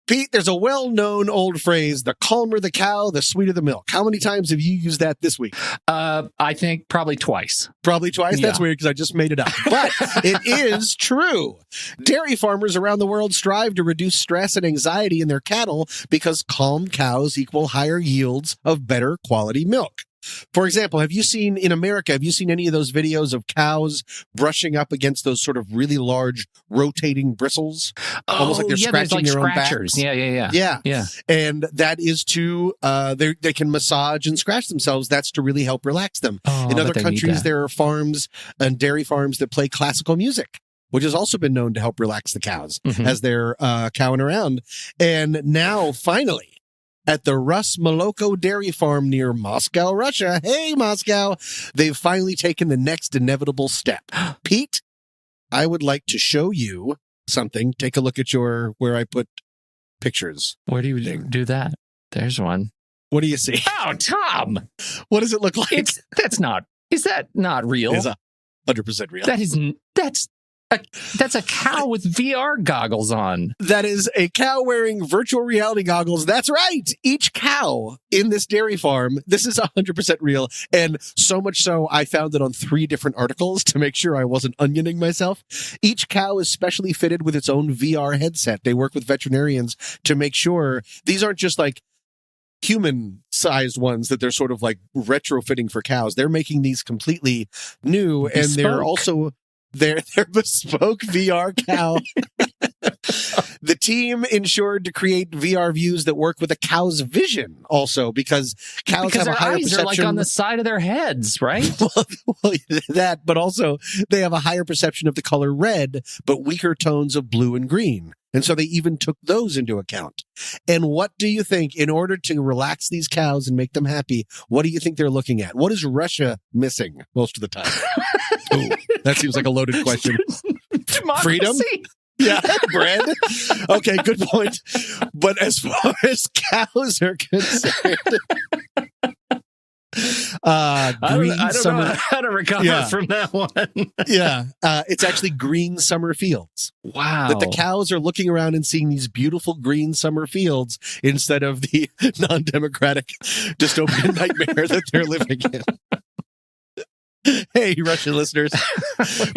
Pete, there's a well-known old phrase, the calmer the cow, the sweeter the milk. How many times have you used that this week? I think probably twice. Probably twice? Yeah. That's weird because I just made it up. But it is true. Dairy farmers around the world strive to reduce stress and anxiety in their cattle because calm cows equal higher yields of better quality milk. For example, have you seen any of those videos of cows brushing up against those sort of really large rotating bristles? Almost like they're scratching their own backs. Yeah. And that is to, they can massage and scratch themselves. That's to really help relax them. In other countries, there are farms and dairy farms that play classical music, which has also been known to help relax the cows as they're cowing around. And now, finally, at the Rus Moloko Dairy Farm near Moscow, Russia. Hey, Moscow. They've finally taken the next inevitable step. Pete, I would like to show you something. Take a look at where I put pictures. Where do you do that? There's one. What do you see? Oh, Tom. What does it look like? Is that not real? It's 100% real. That's a cow with VR goggles on. That is a cow wearing virtual reality goggles. That's right. Each cow in this dairy farm, this is 100% real. And so much so, I found it on 3 different articles to make sure I wasn't onioning myself. Each cow is specially fitted with its own VR headset. They work with veterinarians to make sure these aren't just like human-sized ones that they're sort of like retrofitting for cows. They're making these completely new, and they're also... They're bespoke VR cow. The team ensured to create VR views that work with a cow's vision also because cows have a higher perception. They're like on the side of their heads, right? well, that, but also they have a higher perception of the color red, but weaker tones of blue and green. And so they even took those into account. And what do you think, in order to relax these cows and make them happy, what do you think they're looking at? What is Russia missing most of the time? Ooh, that seems like a loaded question. Democracy. Freedom? Yeah, bread. Okay, good point. But as far as cows are concerned, I don't know how to recover from that one. It's actually green summer fields. Wow. That the cows are looking around and seeing these beautiful green summer fields instead of the non-democratic dystopian nightmare that they're living in. Hey, Russian listeners,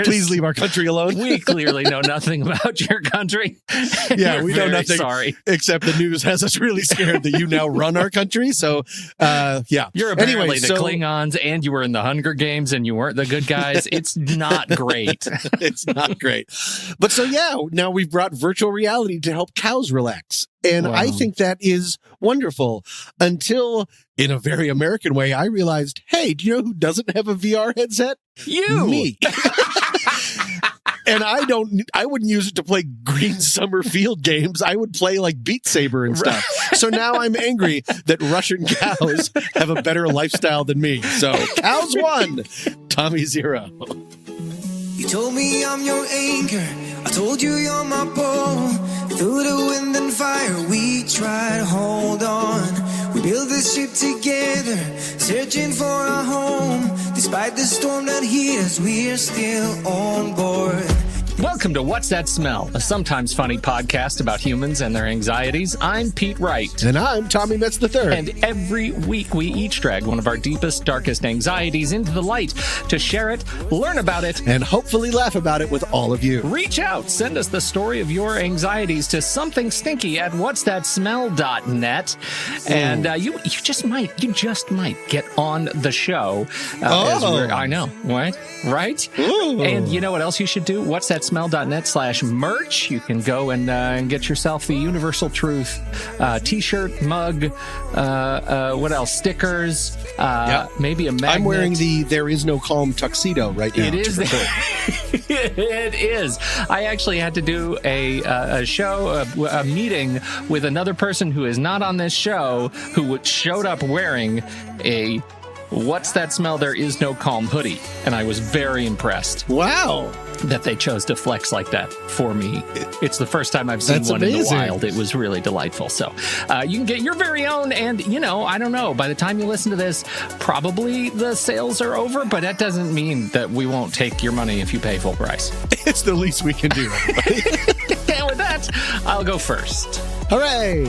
please leave our country alone. We clearly know nothing about your country. Yeah, we know nothing. Sorry. Except the news has us really scared that you now run our country. So, yeah. You're apparently the Klingons, and you were in the Hunger Games, and you weren't the good guys. It's not great. It's not great. But so, yeah, now we've brought virtual reality to help cows relax. And I think that is wonderful until, in a very American way, I realized, hey, do you know who doesn't have a VR headset? You. Me. And I wouldn't use it to play green summer field games. I would play like Beat Saber and stuff. So now I'm angry that Russian cows have a better lifestyle than me. So cows won, Tommy 0. You told me I'm your anchor. I told you you're my pole. Through the wind and fire, we try to hold on. We build this ship together, searching for a home. Despite the storm that hit us, we're still on board. Welcome to What's That Smell, a sometimes funny podcast about humans and their anxieties. I'm Pete Wright. And I'm Tommy Metz III. And every week we each drag one of our deepest, darkest anxieties into the light to share it, learn about it, and hopefully laugh about it with all of you. Reach out. Send us the story of your anxieties to somethingstinky at whatsthatsmell.net. And you just might get on the show. I know, right? Ooh. And you know what else you should do? whatsthatsmell.net/merch. You can go and get yourself the Universal Truth t-shirt, mug, what else? Stickers, maybe a magnet. I'm wearing the There Is No Calm tuxedo right now. It is. It is. I actually had to do a show, a meeting with another person who is not on this show, who showed up wearing a What's That Smell? There Is No Calm hoodie. And I was very impressed. Wow. That they chose to flex like that for me. It's the first time I've seen That's one amazing. in the wild. It was really delightful. So you can get your very own. And, I don't know, by the time you listen to this, probably the sales are over. But that doesn't mean that we won't take your money if you pay full price. It's the least we can do, everybody. And with that, I'll go first. Hooray!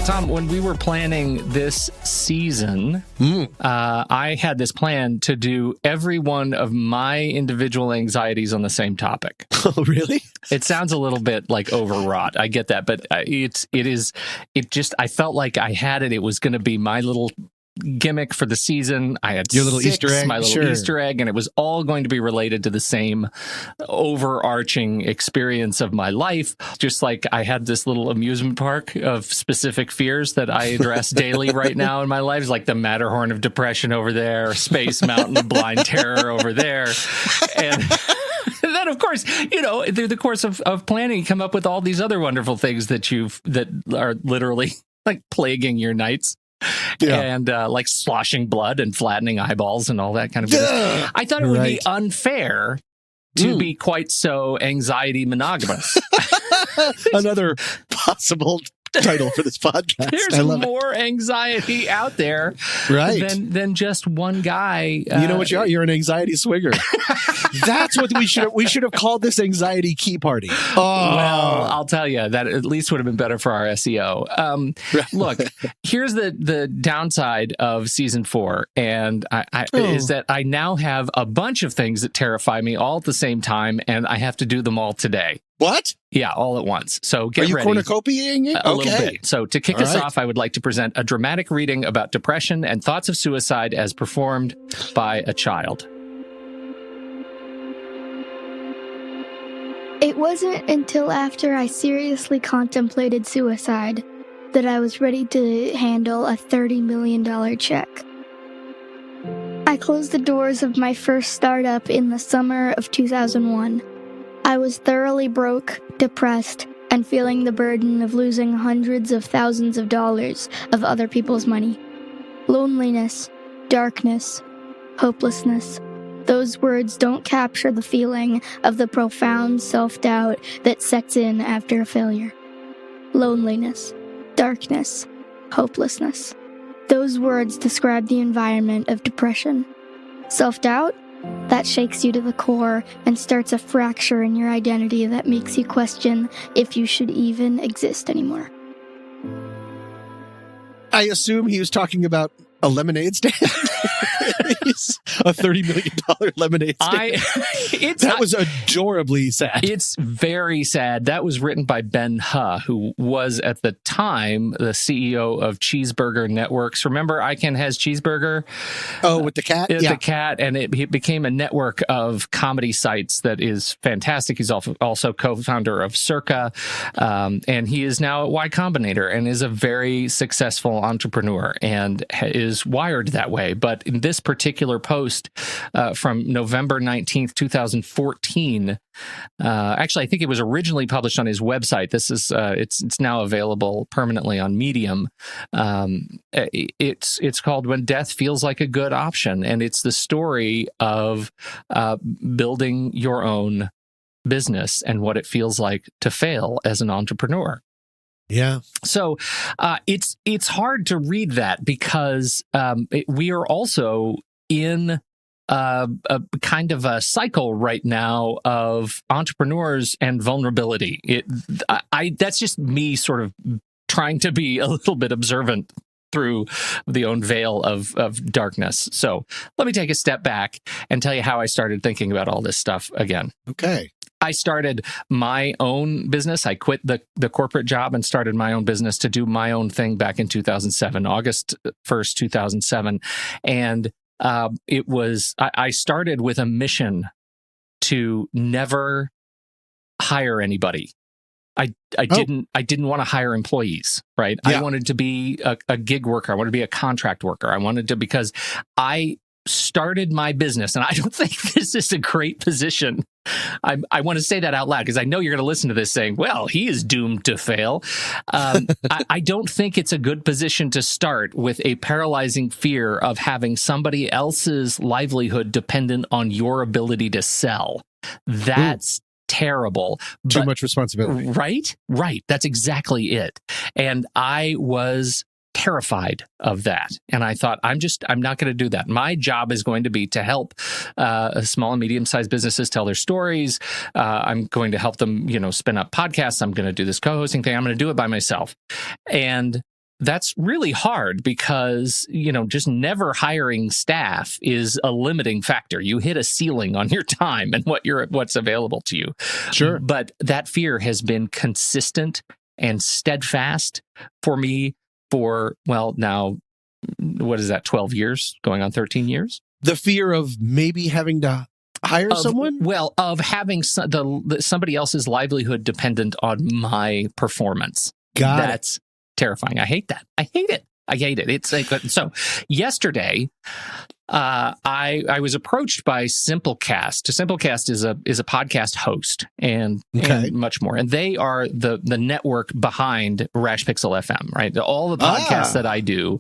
Tom, when we were planning this season, I had this plan to do every one of my individual anxieties on the same topic. Oh, really? It sounds a little bit like overwrought. I get that, but I felt like I had it. It was going to be my little gimmick for the season. I had your little Easter egg, my little Easter egg, and it was all going to be related to the same overarching experience of my life. Just like I had this little amusement park of specific fears that I address daily right now in my life, it's like the Matterhorn of depression over there, Space Mountain of blind terror over there, and then, of course, through the course of planning, you come up with all these other wonderful things that are literally like plaguing your nights. Yeah. And like sloshing blood and flattening eyeballs and all that kind of thing. I thought it would be unfair to be quite so anxiety monogamous. Another possible title for this podcast. There's more anxiety out there than just one guy. You know what you are? You're an anxiety swinger. That's what we should have called this anxiety key party. Oh. Well, I'll tell you, that at least would have been better for our SEO. Look, here's the downside of season 4, and is that I now have a bunch of things that terrify me all at the same time, and I have to do them all today. What? Yeah, all at once. So get ready. Are you cornucopying it? A little bit. So to kick us off, I would like to present a dramatic reading about depression and thoughts of suicide as performed by a child. It wasn't until after I seriously contemplated suicide that I was ready to handle a $30 million check. I closed the doors of my first startup in the summer of 2001. I was thoroughly broke, depressed, and feeling the burden of losing hundreds of thousands of dollars of other people's money. Loneliness, darkness, hopelessness. Those words don't capture the feeling of the profound self-doubt that sets in after a failure. Loneliness, darkness, hopelessness. Those words describe the environment of depression. Self-doubt? That shakes you to the core and starts a fracture in your identity that makes you question if you should even exist anymore. I assume he was talking about a lemonade stand. A $30 million lemonade stand. That was adorably sad. It's very sad. That was written by Ben Huh, who was at the time the CEO of Cheeseburger Networks. Remember ICANN has Cheeseburger? Oh, with the cat? The cat, and it became a network of comedy sites that is fantastic. He's also co-founder of Circa, and he is now at Y Combinator and is a very successful entrepreneur and is wired that way. But in this particular post from November 19th, 2014, actually, I think it was originally published on his website. This is it's now available permanently on Medium. It's called "When Death Feels Like a Good Option," and it's the story of building your own business and what it feels like to fail as an entrepreneur. Yeah. So it's hard to read that because we are also in a kind of a cycle right now of entrepreneurs and vulnerability. That's just me sort of trying to be a little bit observant through the own veil of darkness. So let me take a step back and tell you how I started thinking about all this stuff again. Okay. I started my own business. I quit the corporate job and started my own business to do my own thing back in 2007, August 1st, 2007. And I started with a mission to never hire anybody. I didn't want to hire employees, right? Yeah. I wanted to be a gig worker. I wanted to be a contract worker. I wanted to, because I started my business, and I don't think this is a great position. I want to say that out loud because I know you're going to listen to this saying, well, he is doomed to fail. I don't think it's a good position to start with a paralyzing fear of having somebody else's livelihood dependent on your ability to sell. That's terrible. Too much responsibility. Right. That's exactly it. And I was terrified of that. And I thought, I'm not going to do that. My job is going to be to help small and medium-sized businesses tell their stories. I'm going to help them, spin up podcasts. I'm going to do this co-hosting thing. I'm going to do it by myself. And that's really hard because, just never hiring staff is a limiting factor. You hit a ceiling on your time and what's available to you. Sure. But that fear has been consistent and steadfast for me for, now, what is that, 12 years, going on 13 years? The fear of maybe having to hire someone? Well, of having somebody else's livelihood dependent on my performance. That's terrifying. I hate that. I hate it. It's like, so yesterday, I was approached by Simplecast. Simplecast is a podcast host and much more. And they are the network behind Rash Pixel FM, right? All the podcasts that I do,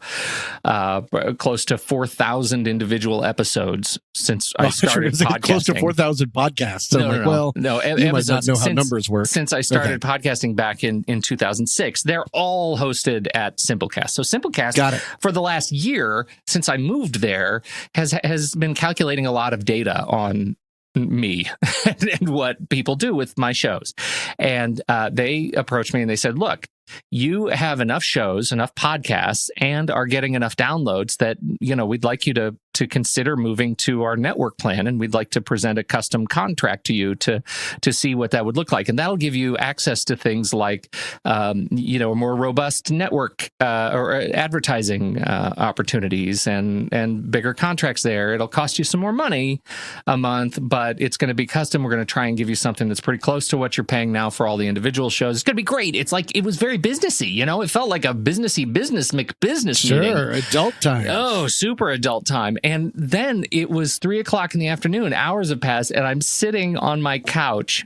close to 4,000 individual episodes since I started podcasting. Close to 4,000 podcasts. So No, you might not know how numbers work. Since I started podcasting back in 2006, they're all hosted at Simplecast. So Simplecast, for the last year, since I moved there, has been calculating a lot of data on me and what people do with my shows. And they approached me and they said, look, you have enough shows, enough podcasts, and are getting enough downloads that, we'd like you to consider moving to our network plan, and we'd like to present a custom contract to you to see what that would look like. And that'll give you access to things like, a more robust network or advertising opportunities and bigger contracts there. It'll cost you some more money a month, but it's going to be custom. We're going to try and give you something that's pretty close to what you're paying now for all the individual shows. It's going to be great. It's like, it was very businessy, it felt like a business meeting. Sure, adult time. Oh, super adult time. And then it was 3:00 in the afternoon. Hours have passed, and I'm sitting on my couch,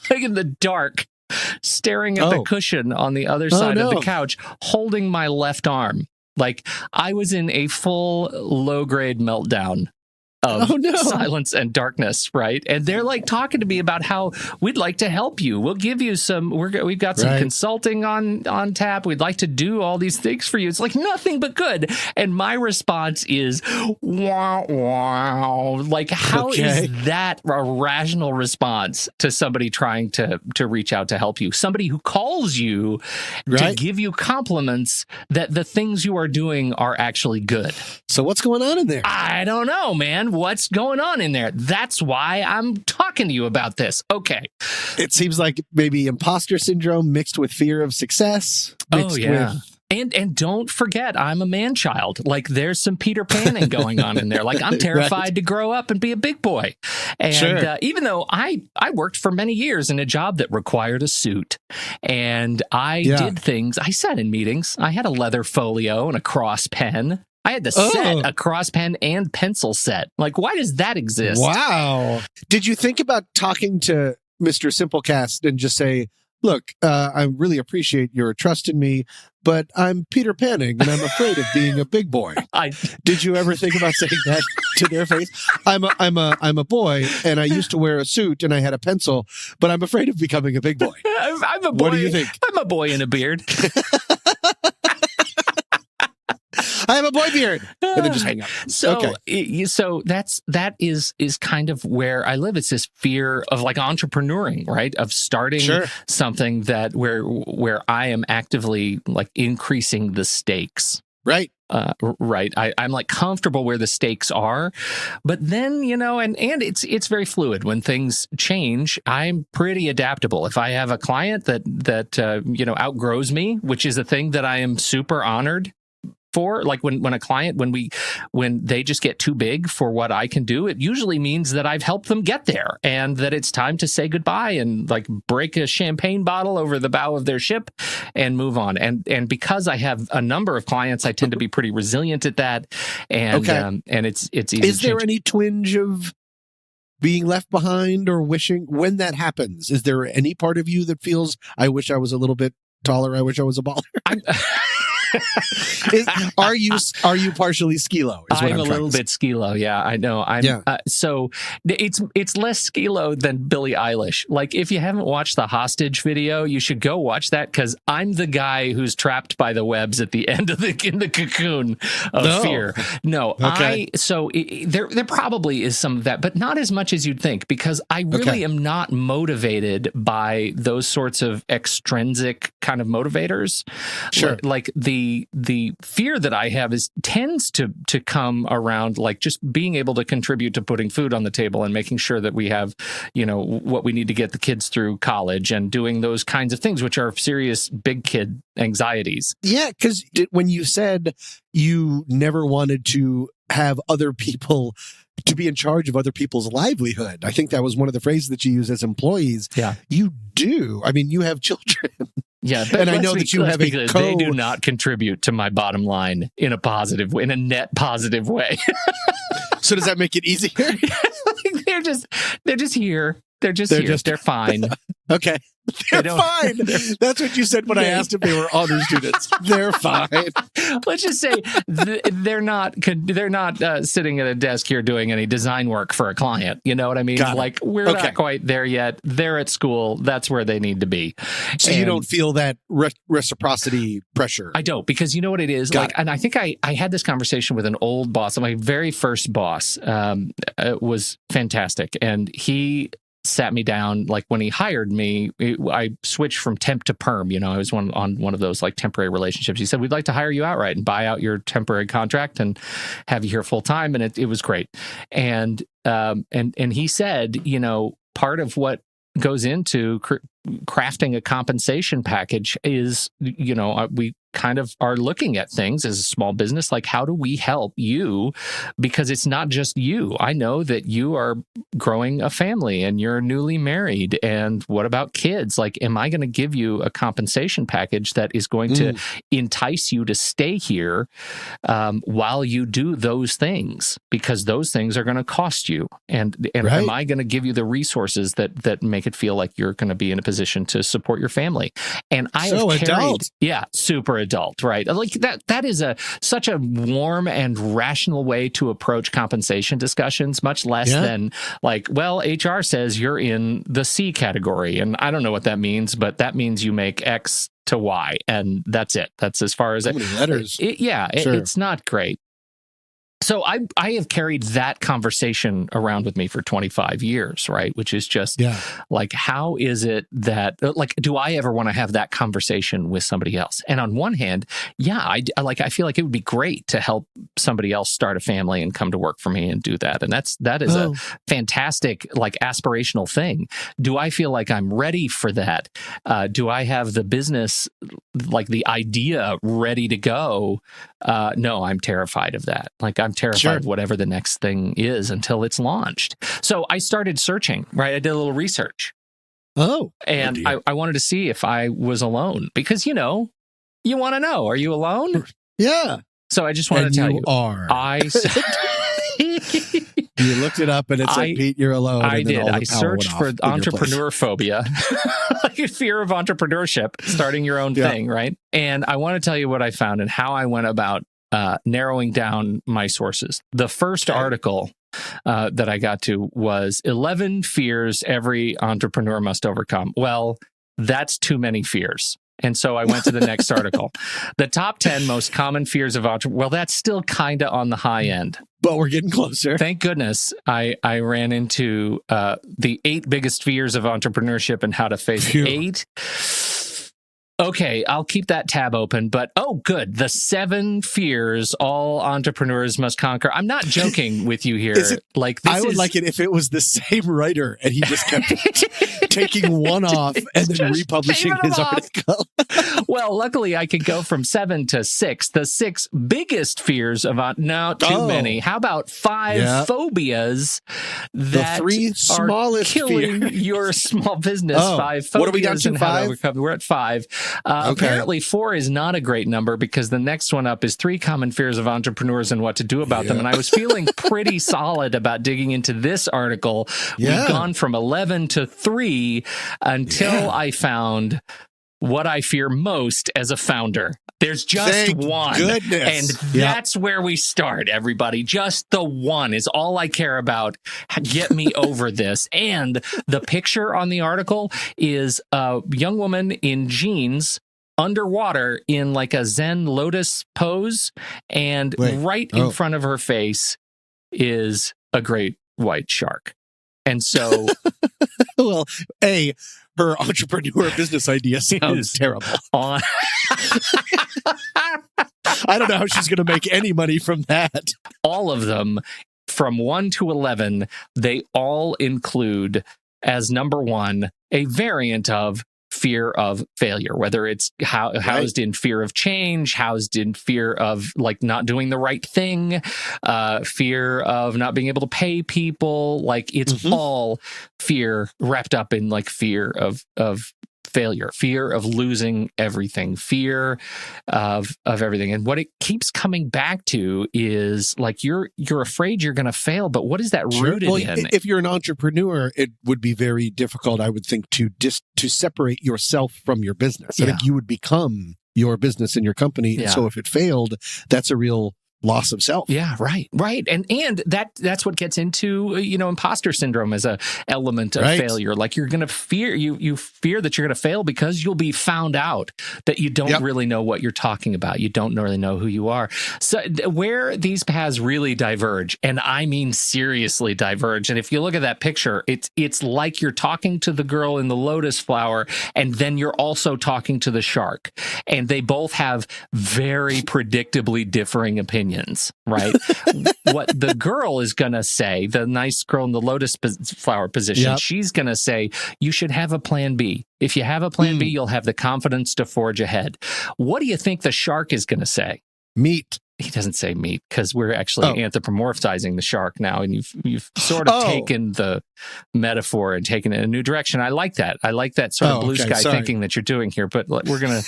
like in the dark, staring at the cushion on the other side of the couch, holding my left arm. Like I was in a full low-grade meltdown of silence and darkness, right? And they're like talking to me about how we'd like to help you. We'll give you some, we've got some consulting on tap. We'd like to do all these things for you. It's like nothing but good. And my response is, wow, wow. Like, how is that a rational response to somebody trying to reach out to help you? Somebody who calls you to give you compliments that the things you are doing are actually good. So what's going on in there? I don't know, man. What's going on in there? That's why I'm talking to you about this. Okay. It seems like maybe imposter syndrome mixed with fear of success. And don't forget, I'm a man child. Like there's some Peter Panning going on in there. Like I'm terrified to grow up and be a big boy. And even though I worked for many years in a job that required a suit, and I did things, I sat in meetings. I had a leather folio and a cross pen. I had the set, a cross pen and pencil set. Like, why does that exist? Wow. Did you think about talking to Mr. Simplecast and just say, look, I really appreciate your trust in me, but I'm Peter Panning and I'm afraid of being a big boy. Did you ever think about saying that to their face? I'm a boy and I used to wear a suit and I had a pencil, but I'm afraid of becoming a big boy. I'm a boy. What do you think? I'm a boy in a beard. I have a boy beard, and then just hang up. So that is kind of where I live. It's this fear of like entrepreneuring, right? Of starting something that where I am actively like increasing the stakes. Right. I'm like comfortable where the stakes are, but then, and it's very fluid. When things change, I'm pretty adaptable. If I have a client that outgrows me, which is a thing that I am super honored for, like when they just get too big for what I can do, it usually means that I've helped them get there and that it's time to say goodbye and like break a champagne bottle over the bow of their ship and move on. And because I have a number of clients, I tend to be pretty resilient at that. And and it's easy. Is there any twinge of being left behind or wishing when that happens? Is there any part of you that feels, I wish I was a little bit taller, I wish I was a baller? Are you partially skilo? Is what I'm a trying little to bit skilo. Yeah, I know. So it's less skilo than Billie Eilish. Like, if you haven't watched the hostage video, you should go watch that, because I'm the guy who's trapped by the webs at the end of in the cocoon of fear. No, Okay. There probably is some of that, but not as much as you'd think, because I really am not motivated by those sorts of extrinsic kind of motivators. Sure. Like the fear that I have tends to come around like just being able to contribute to putting food on the table and making sure that we have, what we need to get the kids through college, and doing those kinds of things, which are serious big kid anxieties. Yeah, because when you said you never wanted to have other people to be in charge of other people's livelihood, I think that was one of the phrases that you use as employees. Yeah. You do. I mean, you have children. Yeah, but and I know that you have they do not contribute to my bottom line in a positive way, in a net positive way. So does that make it easier? They're just here. They're fine. Okay. They're fine. That's what you said when I asked if they were honor students. They're fine. Let's just say they're not sitting at a desk here doing any design work for a client. You know what I mean? Like, we're not quite there yet. They're at school. That's where they need to be. So you don't feel that reciprocity pressure? I don't, because you know what it is? And I think I had this conversation with an old boss. My very first boss was fantastic. And he sat me down, like, when he hired me, I switched from temp to perm. I was on one of those like temporary relationships. He said, "We'd like to hire you outright and buy out your temporary contract and have you here full time." And it was great. And he said, part of what goes into crafting a compensation package is, we kind of are looking at things as a small business, like, how do we help you? Because it's not just you. I know that you are growing a family and you're newly married. And what about kids? Like, am I going to give you a compensation package that is going to entice you to stay here while you do those things? Because those things are going to cost you. And am I going to give you the resuresources that make it feel like you're going to be in a position to support your family? And I have carried, adult. Yeah, super adult, right? Like that is such a warm and rational way to approach compensation discussions, much less than like, well, HR says you're in the C category, and I don't know what that means, but that means you make X to Y, and that's it. That's as far as so many letters. It's not great. So I have carried that conversation around with me for 25 years, right? Which is just like, how is it that, like, do I ever want to have that conversation with somebody else? And on one hand, I feel like it would be great to help somebody else start a family and come to work for me and do that. And that is a fantastic, like, aspirational thing. Do I feel like I'm ready for that? Do I have the business, like the idea, ready to go? No, I'm terrified of that. Like, I'm terrified of whatever the next thing is until it's launched. So I started searching, right? I did a little research. And I wanted to see if I was alone, because, you want to know, are you alone? Yeah. So I just wanted to tell you. Are. You looked it up and it said, Pete, you're alone. I did. I searched for entrepreneur phobia, like fear of entrepreneurship, starting your own thing, right? And I want to tell you what I found and how I went about narrowing down my sources. The first article that I got to was 11 fears every entrepreneur must overcome. Well, that's too many fears. And so I went to the next article. The top 10 most common fears of entrepreneurs. Well, that's still kind of on the high end. But we're getting closer. Thank goodness I ran into the 8 biggest fears of entrepreneurship and how to face 8. Okay, I'll keep that tab open, but good. The 7 fears all entrepreneurs must conquer. I'm not joking with you here. I would like it if it was the same writer and he just kept taking one off and then republishing his article. Well, luckily I could go from 7 to 6. The 6 biggest fears of too many. How about 5 phobias that the 3 smallest are killing your small business? 5 phobias. What are we down to? 5? We're at 5. Apparently 4 is not a great number, because the next one up is 3 common fears of entrepreneurs and what to do about them. And I was feeling pretty solid about digging into this article. We've gone from 11 to 3 until I found what I fear most as a founder. There's just Thank one. goodness. And that's where we start, everybody. Just the one is all I care about. Get me over this. And the picture on the article is a young woman in jeans underwater in like a Zen lotus pose. And in front of her face is a great white shark. And so... Well, her entrepreneur business idea sounds terrible. I don't know how she's going to make any money from that. All of them, from 1 to 11, they all include, as number one, a variant of fear of failure, whether it's housed in fear of change, housed in fear of like not doing the right thing, fear of not being able to pay people. Like it's all fear wrapped up in like fear of failure, fear of losing everything, fear of everything. And what it keeps coming back to is like you're afraid you're going to fail, but what is that rooted in? If you're an entrepreneur, it would be very difficult, I would think, to separate yourself from your business. I think you would become your business and your company. And so if it failed, that's a real loss of self. Yeah, right. And that's what gets into, imposter syndrome as a element of failure. Like you're going to fear, you fear that you're going to fail because you'll be found out, that you don't really know what you're talking about. You don't really know who you are. So where these paths really diverge, and I mean seriously diverge. And if you look at that picture, it's like you're talking to the girl in the lotus flower, and then you're also talking to the shark. And they both have very predictably differing opinions. Right? What the girl is going to say, the nice girl in the lotus flower position, she's going to say, you should have a plan B. If you have a plan B, you'll have the confidence to forge ahead. What do you think the shark is going to say? Meat. He doesn't say meat because we're actually anthropomorphizing the shark now, and you've sort of taken the metaphor and taken it in a new direction. I like that. I like that sort of blue sky thinking that you're doing here. But we're gonna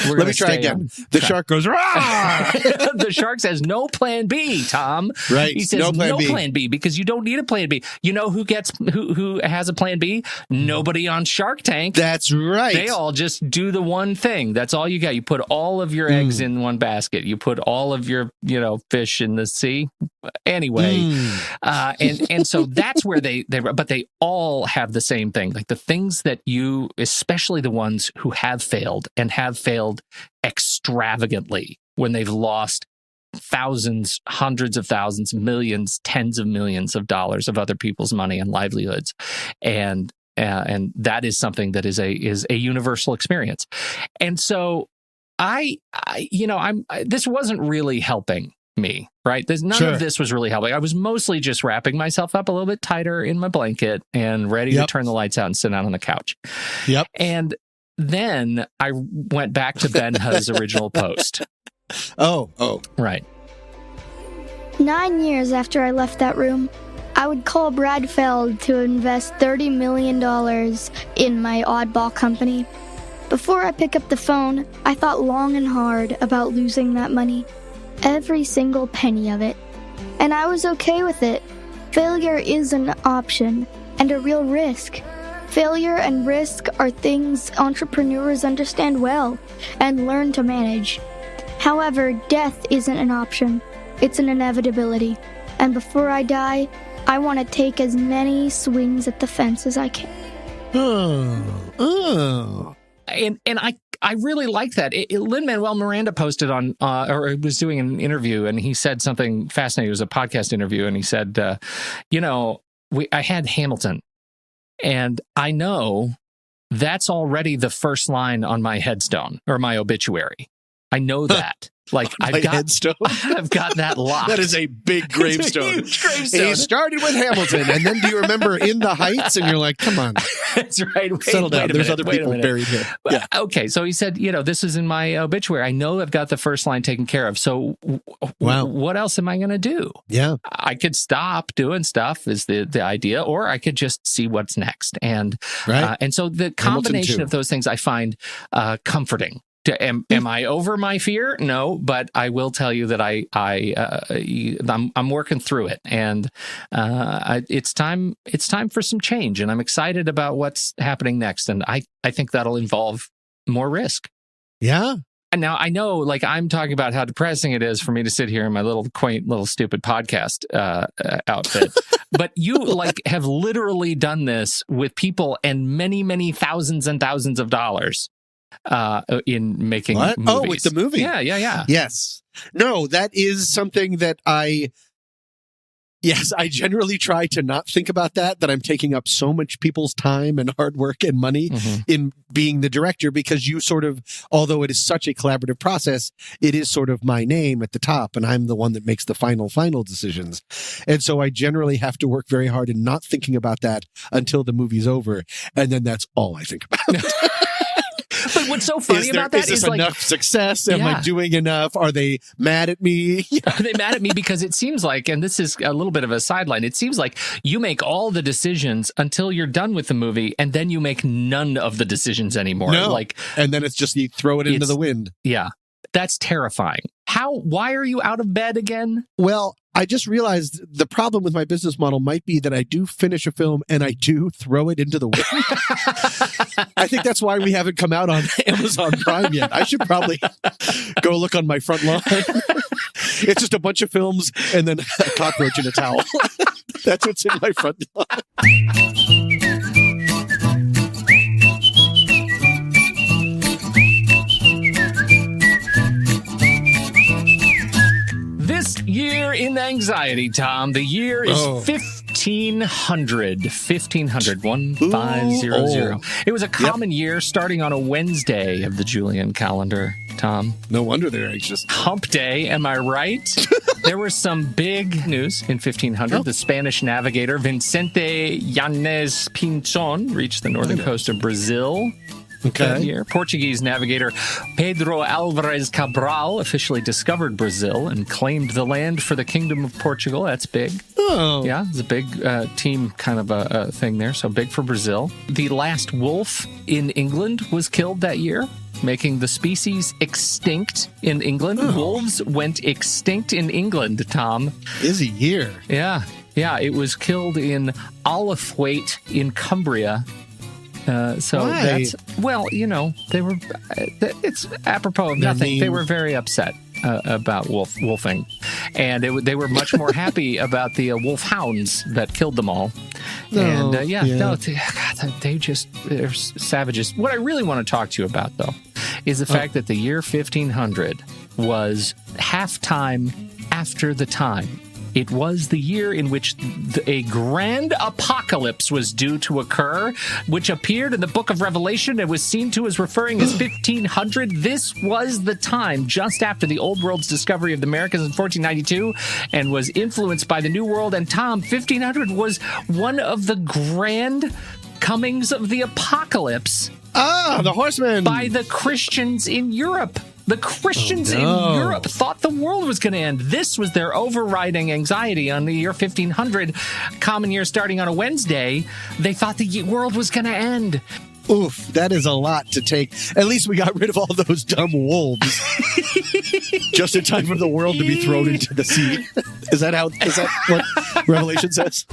let me try again. The shark goes rah. The shark says no plan B, Tom. Right. He says no plan B because you don't need a plan B. You know who has a plan B? Nobody on Shark Tank. That's right. They all just do the one thing. That's all you got. You put all of your eggs in one basket. You put all of your fish in the sea anyway, and so that's where they but they all have the same thing, like the things that you, especially the ones who have failed and have failed extravagantly when they've lost thousands, hundreds of thousands, millions, tens of millions of dollars of other people's money and livelihoods, and that is something that is a universal experience. And so this wasn't really helping me, right? None of this was really helping. I was mostly just wrapping myself up a little bit tighter in my blanket and ready to turn the lights out and sit down on the couch. Yep. And then I went back to Ben-Hur's original post. Oh. Right. 9 years after I left that room, I would call Brad Feld to invest $30 million in my oddball company. Before I pick up the phone, I thought long and hard about losing that money. Every single penny of it. And I was okay with it. Failure is an option and a real risk. Failure and risk are things entrepreneurs understand well and learn to manage. However, death isn't an option. It's an inevitability. And before I die, I want to take as many swings at the fence as I can. And I really like that. Lin-Manuel Miranda posted on, or was doing an interview, and he said something fascinating. It was a podcast interview, and he said, I had Hamilton, and I know that's already the first line on my headstone or my obituary. I know that. Like I've got that locked. That is a big gravestone. It's a huge gravestone. He started with Hamilton, and then do you remember In the Heights? And you're like, come on. That's right. Settle down. There's other people buried here. Yeah. Okay. So he said, this is in my obituary. I know I've got the first line taken care of. So what else am I going to do? Yeah. I could stop doing stuff is the idea, or I could just see what's next. And and so the combination of those things I find comforting. Am I over my fear? No, but I will tell you that I'm working through it, and it's time for some change, and I'm excited about what's happening next, and I think that'll involve more risk. Yeah. Now, I know, like, I'm talking about how depressing it is for me to sit here in my little quaint, little stupid podcast outfit. But you, like, have literally done this with people and many, many thousands and thousands of dollars in making What? movies. Oh, with the movie. Yeah. Yes. No, that is something that I generally try to not think about that I'm taking up so much people's time and hard work and money in being the director, because you sort of, although it is such a collaborative process, it is sort of my name at the top and I'm the one that makes the final decisions. And so I generally have to work very hard in not thinking about that until the movie's over. And then that's all I think about. But what's so funny about that is this like, enough success? Am I doing enough? Are they mad at me? Are they mad at me? Because it seems like, and this is a little bit of a sideline, it seems like you make all the decisions until you're done with the movie, and then you make none of the decisions anymore. No. Like, and then it's just you throw it into the wind. Yeah. That's terrifying. Why are you out of bed again? Well, I just realized the problem with my business model might be that I do finish a film and I do throw it into the wind. I think that's why we haven't come out on Amazon Prime yet. I should probably go look on my front lawn. It's just a bunch of films and then a cockroach in a towel. That's what's in my front lawn. This year in anxiety, Tom, the year is 1500. 1500. It was a common year starting on a Wednesday of the Julian calendar, Tom. No wonder they're anxious. Hump Day, am I right? There was some big news in 1500. The Spanish navigator Vicente Yanez Pinzon reached the northern coast of Brazil. That year. Portuguese navigator Pedro Álvares Cabral officially discovered Brazil and claimed the land for the Kingdom of Portugal. That's big. Oh. Yeah, it's a big team kind of a thing there, so big for Brazil. The last wolf in England was killed that year, making the species extinct in England. Wolves went extinct in England, Tom. Busy year. Yeah, it was killed in Allithwaite in Cumbria. So Why? that's, well, you know, they were, it's apropos of nothing. They were very upset about wolfing. And they were much more happy about the wolfhounds that killed them all. They're savages. What I really want to talk to you about, though, is the fact that the year 1500 was halftime after the time. It was the year in which a grand apocalypse was due to occur, which appeared in the book of Revelation and was seen to as referring as 1500. This was the time just after the Old World's discovery of the Americas in 1492 and was influenced by the New World. And Tom, 1500 was one of the grand comings of the apocalypse. The horsemen. By the Christians in Europe. The Christians in Europe thought the world was going to end. This was their overriding anxiety on the year 1500, common year starting on a Wednesday. They thought the world was going to end. Oof, that is a lot to take. At least we got rid of all those dumb wolves. Just in time for the world to be thrown into the sea. Is that what Revelation says?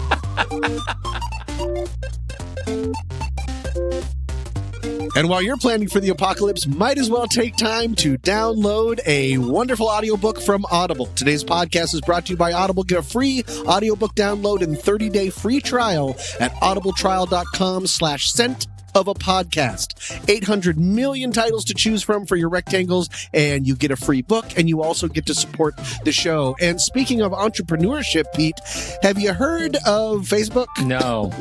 And while you're planning for the apocalypse, might as well take time to download a wonderful audiobook from Audible. Today's podcast is brought to you by Audible. Get a free audiobook download and 30-day free trial at audibletrial.com/scent of a podcast. 800 million titles to choose from for your rectangles, and you get a free book, and you also get to support the show. And speaking of entrepreneurship, Pete, have you heard of Facebook? No?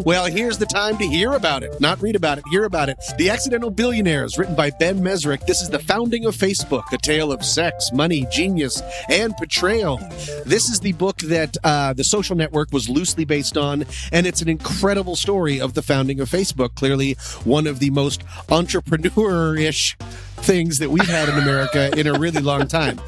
Well, here's the time to hear about it. Not read about it, hear about it. The Accidental Billionaires, written by Ben Mesrick. This is the founding of Facebook, a tale of sex, money, genius, and betrayal. This is the book that the social network was loosely based on, and it's an incredible story of the founding of Facebook. Clearly one of the most entrepreneur-ish things that we've had in America in a really long time.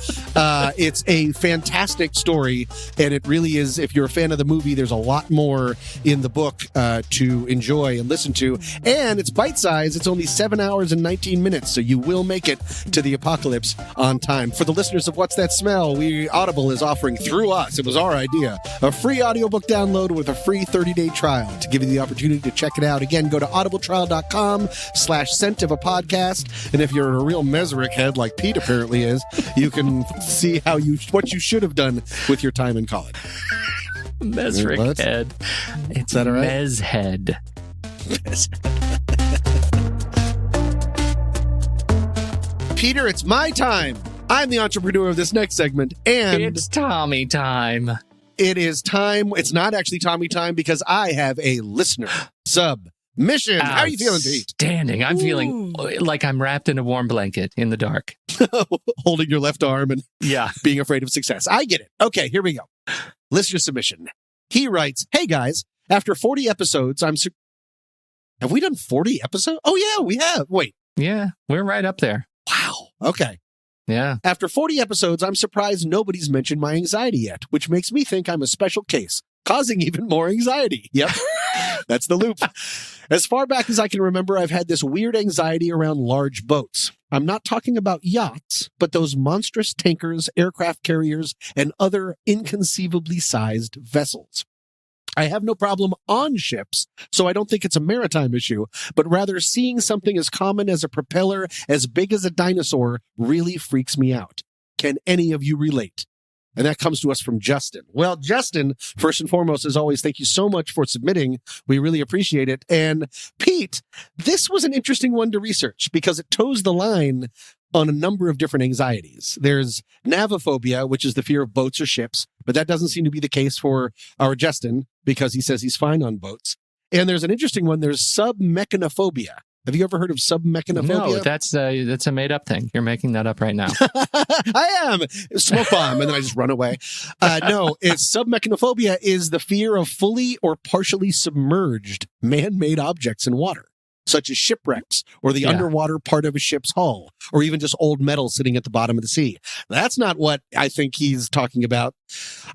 It's a fantastic story, and it really is. If you're a fan of the movie, there's a lot more in the book to enjoy and listen to, and it's bite-sized. It's only 7 hours and 19 minutes, so you will make it to the apocalypse on time. For the listeners of What's That Smell, Audible is offering, through us, it was our idea, a free audiobook download with a free 30-day trial to give you the opportunity to check it out. Again, go to audibletrial.com/scent of a podcast, and if you're an real meseric head like Pete apparently is, you can see what you should have done with your time in college. Meseric What? head. It's that all right? Mez head. Peter, it's my time. I'm the entrepreneur of this next segment, and It's Tommy time. it is time. It's not actually Tommy time because I have a listener submission. How are you feeling, Pete? Standing. I'm feeling like I'm wrapped in a warm blanket in the dark. Holding your left arm and Yeah. being afraid of success. I get it. Okay, here we go. Listener submission. He writes, "Hey guys, after 40 episodes, have we done 40 episodes? Oh yeah, we have. Wait. Yeah. We're right up there. Wow. Okay. Yeah. After 40 episodes, I'm surprised nobody's mentioned my anxiety yet, which makes me think I'm a special case, causing even more anxiety." Yep. That's the loop. As far back as I can remember, I've had this weird anxiety around large boats. I'm not talking about yachts, but those monstrous tankers, aircraft carriers, and other inconceivably sized vessels. I have no problem on ships, so I don't think it's a maritime issue, but rather seeing something as common as a propeller as big as a dinosaur really freaks me out. Can any of you relate? And that comes to us from Justin. Well, Justin, first and foremost, as always, thank you so much for submitting. We really appreciate it. And Pete, this was an interesting one to research because it toes the line on a number of different anxieties. There's navophobia, which is the fear of boats or ships, but that doesn't seem to be the case for our Justin because he says he's fine on boats. And there's an interesting one. There's submechanophobia. Have you ever heard of submechanophobia? No, that's a made-up thing. You're making that up right now. I am. Smoke bomb, and then I just run away. No, it's submechanophobia is the fear of fully or partially submerged man-made objects in water, such as shipwrecks or the underwater part of a ship's hull, or even just old metal sitting at the bottom of the sea. That's not what I think he's talking about.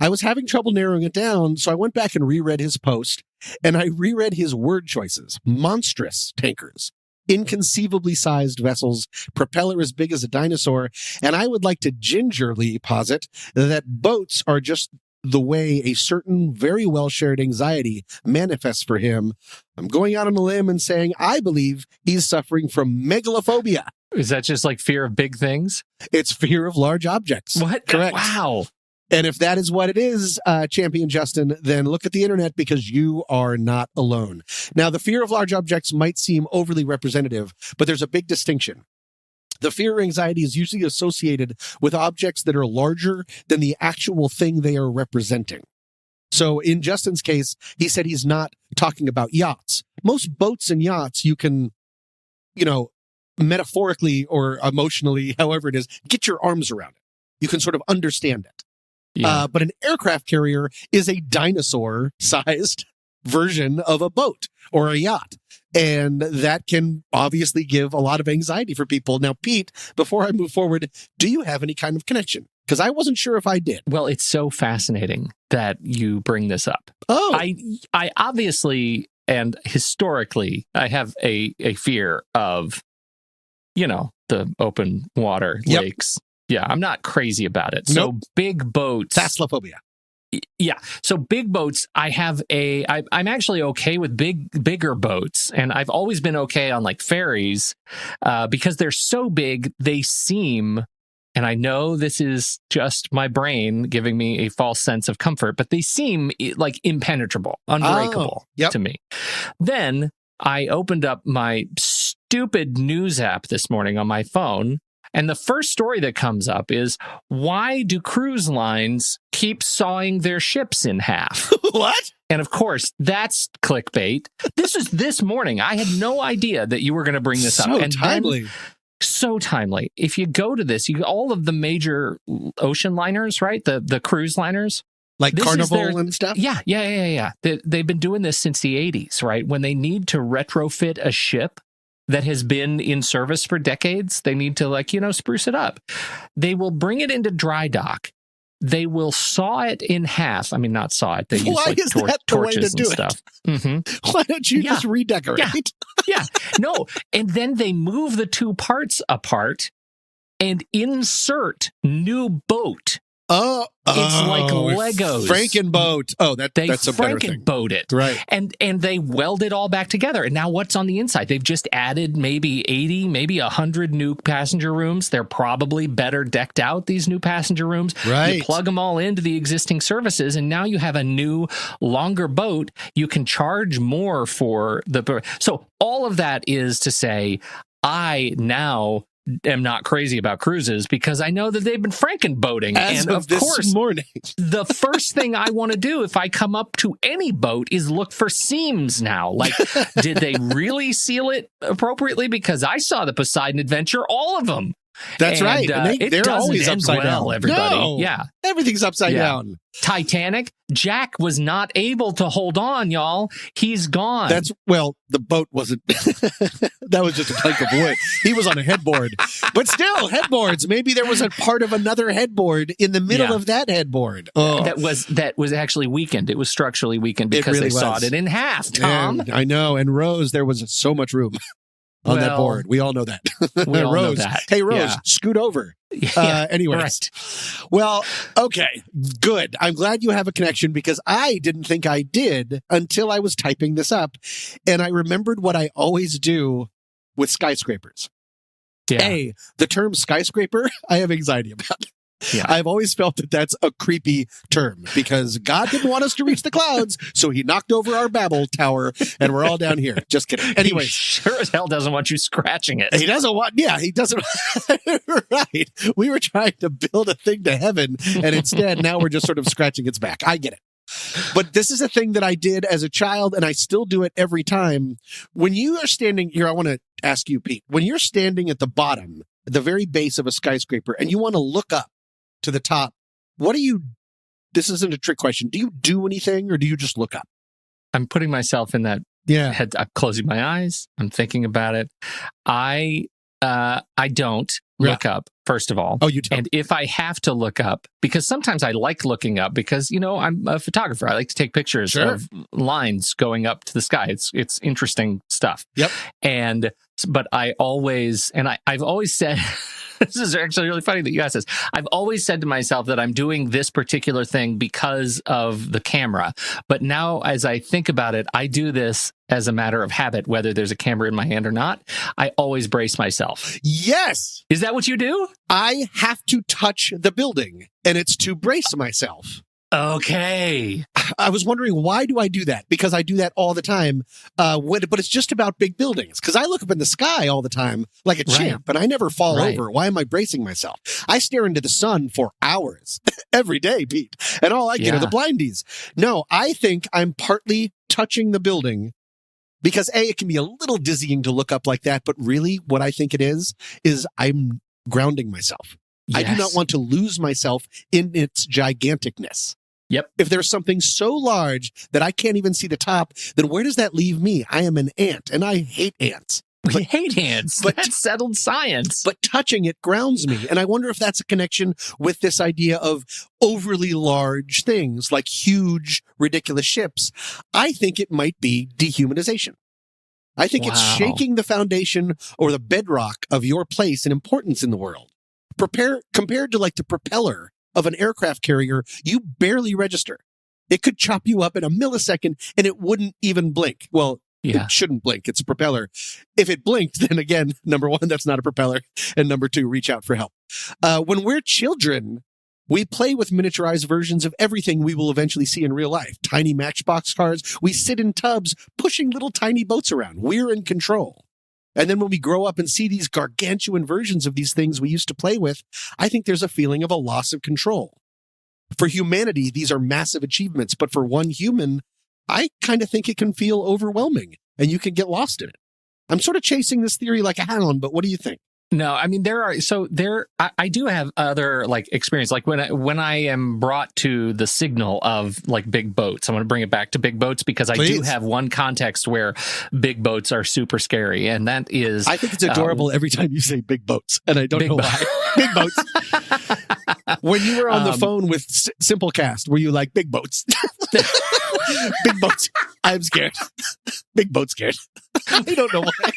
I was having trouble narrowing it down, so I went back and reread his post, and I reread his word choices. Monstrous tankers, inconceivably sized vessels, propeller as big as a dinosaur, and I would like to gingerly posit that boats are just the way a certain very well-shared anxiety manifests for him. I'm going out on a limb and saying I believe he's suffering from megalophobia. Is that just like fear of big things? It's fear of large objects. What? Correct. Wow. And if that is what it is, Champion Justin, then look at the internet because you are not alone. Now, the fear of large objects might seem overly representative, but there's a big distinction. The fear or anxiety is usually associated with objects that are larger than the actual thing they are representing. So in Justin's case, he said he's not talking about yachts. Most boats and yachts, you can, metaphorically or emotionally, however it is, get your arms around it. You can sort of understand it. Yeah. But an aircraft carrier is a dinosaur-sized version of a boat or a yacht. And that can obviously give a lot of anxiety for people. Now, Pete, before I move forward, do you have any kind of connection? Because I wasn't sure if I did. Well, it's so fascinating that you bring this up. Oh. I obviously and historically, I have a fear of, the open water lakes. Yeah, I'm not crazy about it. Nope. So big boats. Thalassophobia. Yeah. So big boats, I'm actually okay with bigger boats. And I've always been okay on like ferries because they're so big, they seem, and I know this is just my brain giving me a false sense of comfort, but they seem like impenetrable, unbreakable to me. Then I opened up my stupid news app this morning on my phone. And the first story that comes up is, why do cruise lines keep sawing their ships in half? What? And of course, that's clickbait. This is this morning. I had no idea that you were going to bring this up. And timely. So timely. If you go to this, all of the major ocean liners, right? The cruise liners. Like Carnival and stuff? Yeah. They've been doing this since the 80s, right? When they need to retrofit a ship that has been in service for decades, they need to spruce it up. They will bring it into dry dock. They will saw it in half. I mean, not saw it. They use torches and stuff. Mm-hmm. Why don't you just redecorate? Yeah. No. And then they move the two parts apart and insert new boat It's like Legos. Frankenboat. Oh, that's a better thing. Frankenboat it. Right. And they weld it all back together. And now what's on the inside? They've just added maybe 80, maybe 100 new passenger rooms. They're probably better decked out, these new passenger rooms. Right. You plug them all into the existing services, and now you have a new, longer boat. You can charge more for the... So all of that is to say, I now am not crazy about cruises because I know that they've been Frankenboating. As and of this course, morning. the first thing I want to do if I come up to any boat is look for seams now. Like, did they really seal it appropriately? Because I saw the Poseidon Adventure, all of them. That's right. And they're always upside down. Everybody. No, yeah. Everything's upside down. Titanic, Jack was not able to hold on, y'all. He's gone. The boat wasn't. That was just a plank of wood. He was on a headboard. But still, headboards. Maybe there was a part of another headboard in the middle of that headboard. Oh. That was actually weakened. It was structurally weakened because they sawed it in half, Tom. I know. And Rose, there was so much room on that board. We all know that. We all Rose, know that. Hey, Rose, scoot over. Anyways. Right. Well, okay, good. I'm glad you have a connection because I didn't think I did until I was typing this up. And I remembered what I always do with skyscrapers. Yeah. The term skyscraper, I have anxiety about. Yeah. I've always felt that that's a creepy term because God didn't want us to reach the clouds, so he knocked over our Babel tower and we're all down here. Just kidding. Anyway, he sure as hell doesn't want you scratching it. He doesn't want, he doesn't. Right. We were trying to build a thing to heaven and instead now we're just sort of scratching its back. I get it. But this is a thing that I did as a child and I still do it every time. When you are standing here, I want to ask you, Pete, when you're standing at the bottom, at the very base of a skyscraper and you want to look up to the top, this isn't a trick question. Do you do anything or do you just look up? I'm putting myself in that head. I'm closing my eyes. I'm thinking about it. I don't look up, first of all. Oh, you don't? And if I have to look up, because sometimes I like looking up because, I'm a photographer. I like to take pictures of lines going up to the sky. It's interesting stuff. Yep. But I've always said, this is actually really funny that you asked this. I've always said to myself that I'm doing this particular thing because of the camera. But now as I think about it, I do this as a matter of habit, whether there's a camera in my hand or not. I always brace myself. Yes. Is that what you do? I have to touch the building and it's to brace myself. Okay. I was wondering, why do I do that? Because I do that all the time. But it's just about big buildings. Because I look up in the sky all the time like a champ and I never fall over. Why am I bracing myself? I stare into the sun for hours every day, Pete. And all the blindies. No, I think I'm partly touching the building because it can be a little dizzying to look up like that. But really what I think it is I'm grounding myself. Yes. I do not want to lose myself in its giganticness. Yep. If there's something so large that I can't even see the top, then where does that leave me? I am an ant, and I hate ants. We hate ants. But that's settled science. But touching it grounds me. And I wonder if that's a connection with this idea of overly large things, like huge, ridiculous ships. I think it might be dehumanization. I think it's shaking the foundation or the bedrock of your place and importance in the world. Compared to like the propeller of an aircraft carrier, you barely register. It could chop you up in a millisecond and it wouldn't even blink. Well, it shouldn't blink. It's a propeller. If it blinked, then again, number one, that's not a propeller. And number two, reach out for help. When we're children, we play with miniaturized versions of everything we will eventually see in real life. Tiny Matchbox cars. We sit in tubs pushing little tiny boats around. We're in control. And then when we grow up and see these gargantuan versions of these things we used to play with, I think there's a feeling of a loss of control. For humanity, these are massive achievements, but for one human, I kind of think it can feel overwhelming and you can get lost in it. I'm sort of chasing this theory like a hound, but what do you think? No, I mean, I do have other like experience. Like when I am brought to the signal of like big boats, I want to bring it back to big boats because I do have one context where big boats are super scary. And that is, I think it's adorable every time you say big boats. And I don't know why. Big boats. When you were on the phone with Simplecast, were you like big boats? Big boats. I'm scared. Big boat scared. I don't know why.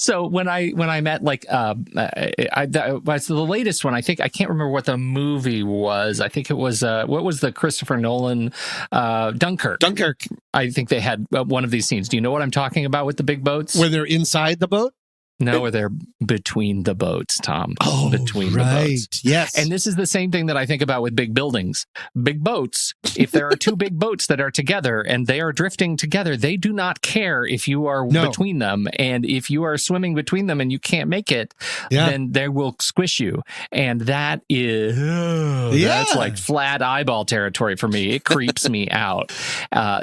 So when I met like the latest one, I think I can't remember what the movie was. I think it was what was the Christopher Nolan Dunkirk. I think they had one of these scenes. Do you know what I'm talking about with the big boats? Where they're inside the boat? No, where they're between the boats, Tom. Oh, between the boats. Yes. And this is the same thing that I think about with big buildings. Big boats, if there are two big boats that are together and they are drifting together, they do not care if you are between them. And if you are swimming between them and you can't make it, then they will squish you. And that is, that's like flat eyeball territory for me. It creeps me out.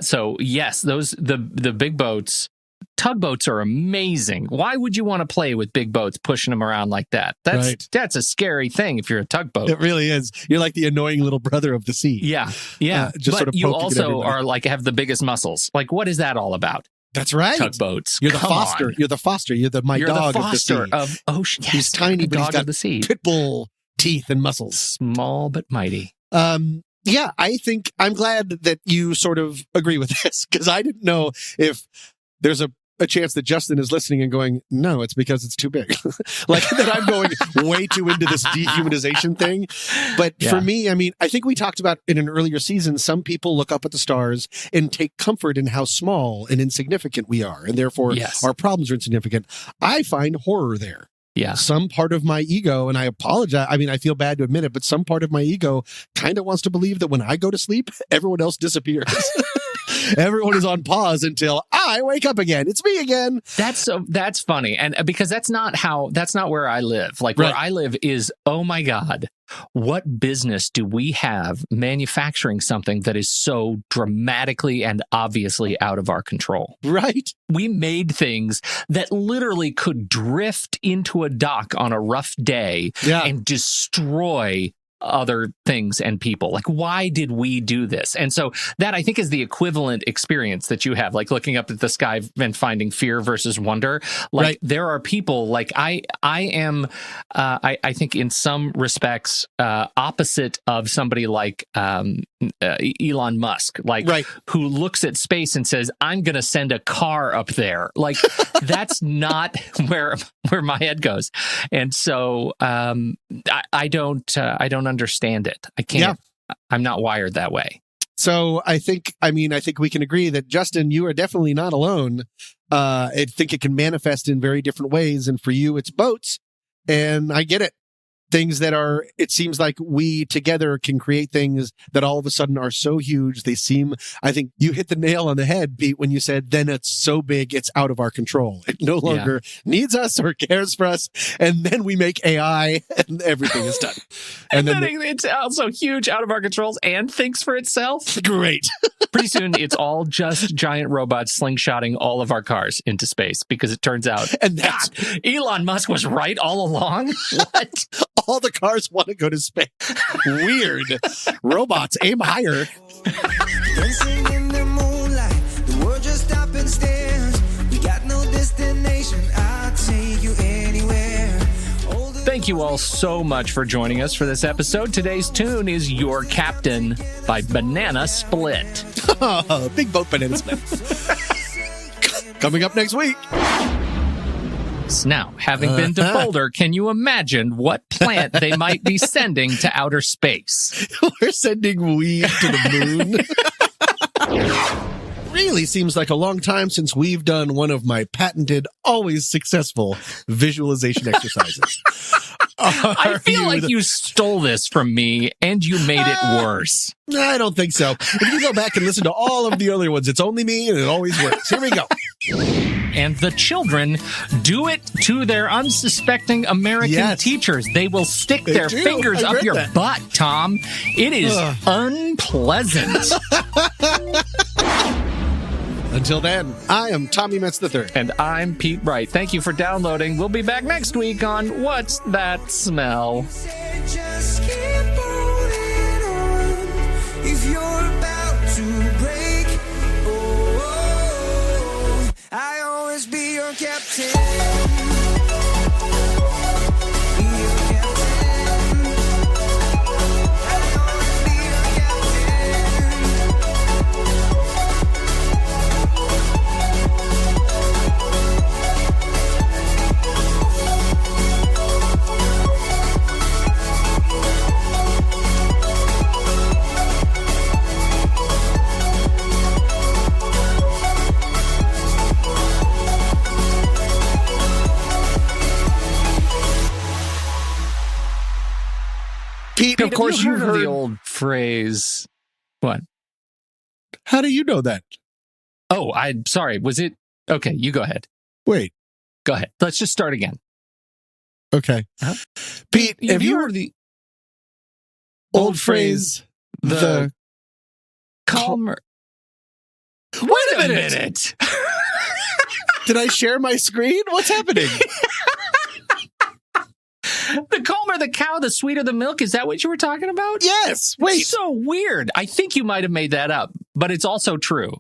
So yes, the big boats, tugboats are amazing. Why would you want to play with big boats, pushing them around like that? That's a scary thing if you're a tugboat. It really is. You're like the annoying little brother of the sea. Yeah. Just but sort of you also are like have the biggest muscles. Like, what is that all about? That's right. Tugboats. You're the foster. On. You're the foster. You're the dog the foster of the sea. Ocean. Yes, he's tiny, but he's got the sea. Pit bull teeth and muscles. Small but mighty. Yeah, I think I'm glad that you sort of agree with this, because I didn't know if there's a chance that Justin is listening and going, no, it's because it's too big. Like that I'm going way too into this dehumanization thing. But for me, I mean, I think we talked about in an earlier season, some people look up at the stars and take comfort in how small and insignificant we are. And therefore our problems are insignificant. I find horror there. Yeah. Some part of my ego, and I apologize, I mean, I feel bad to admit it, but some part of my ego kind of wants to believe that when I go to sleep, everyone else disappears. Everyone is on pause until I wake up again. It's me again. That's funny. And because that's not where I live. Like where I live is, oh my God, what business do we have manufacturing something that is so dramatically and obviously out of our control? Right. We made things that literally could drift into a dock on a rough day and destroy other things and people. Like, why did we do this? And so that, I think, is the equivalent experience that you have, like looking up at the sky and finding fear versus wonder. Like there are people like I am, I think in some respects, opposite of somebody like Elon Musk, like who looks at space and says, I'm going to send a car up there. Like that's not where my head goes. And so I don't understand it. I can't. I'm not wired that way. So I think we can agree that, Justin, you are definitely not alone. I think it can manifest in very different ways. And for you, it's boats. And I get it. Things that are, it seems like we together can create things that all of a sudden are so huge. They seem, I think you hit the nail on the head, Pete, when you said, then it's so big, it's out of our control. It no longer needs us or cares for us. And then we make AI and everything is done. And then it's also huge, out of our controls, and thinks for itself. Great. Pretty soon, it's all just giant robots slingshotting all of our cars into space, because it turns out, and that's Elon Musk was right all along. What? All the cars want to go to space. Weird. Robots, aim higher. Dancing in the moonlight, the world just stop and stares. We got no destination, I'll take you anywhere. Thank you all so much for joining us for this episode. Today's tune is Your Captain by Banana Split. Oh, big boat Banana Split. Coming up next week. Now, having been to Boulder, can you imagine what plant they might be sending to outer space? We're sending weed to the moon. Really seems like a long time since we've done one of my patented, always successful visualization exercises. I feel like you stole this from me and you made it worse. I don't think so. If you go back and listen to all of the earlier ones, it's only me and it always works. Here we go. And the children do it to their unsuspecting American teachers. They will stick their fingers up your butt, Tom. It is unpleasant. Until then, I am Tommy Metz III. And I'm Pete Wright. Thank you for downloading. We'll be back next week on What's That Smell? Just keep holding on if you're about to break. Oh, I always be your captain. Pete, of course you've you've heard of heard. the old phrase. What? How do you know that? Oh, I'm sorry. Was it? Okay, you go ahead. Wait. Go ahead. Let's just start again. Okay. Huh? Pete, have you heard heard of the old phrase, the calmer? Wait a minute. Did I share my screen? What's happening? The calmer the cow, the sweeter the milk. Is that what you were talking about? Yes. Wait. So weird. I think you might have made that up, but it's also true.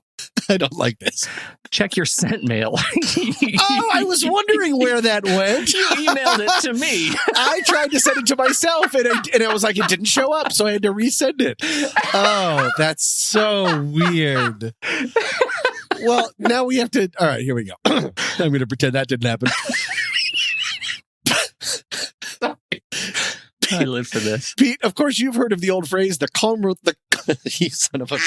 I don't like this. Check your sent mail. Oh, I was wondering where that went. You emailed it to me. I tried to send it to myself, and I was like, it didn't show up, so I had to resend it. Oh, that's so weird. Well, now we have to. All right, here we go. I'm going to pretend that didn't happen. I live for this. Pete, of course, you've heard of the old phrase, the calmer, you son of a...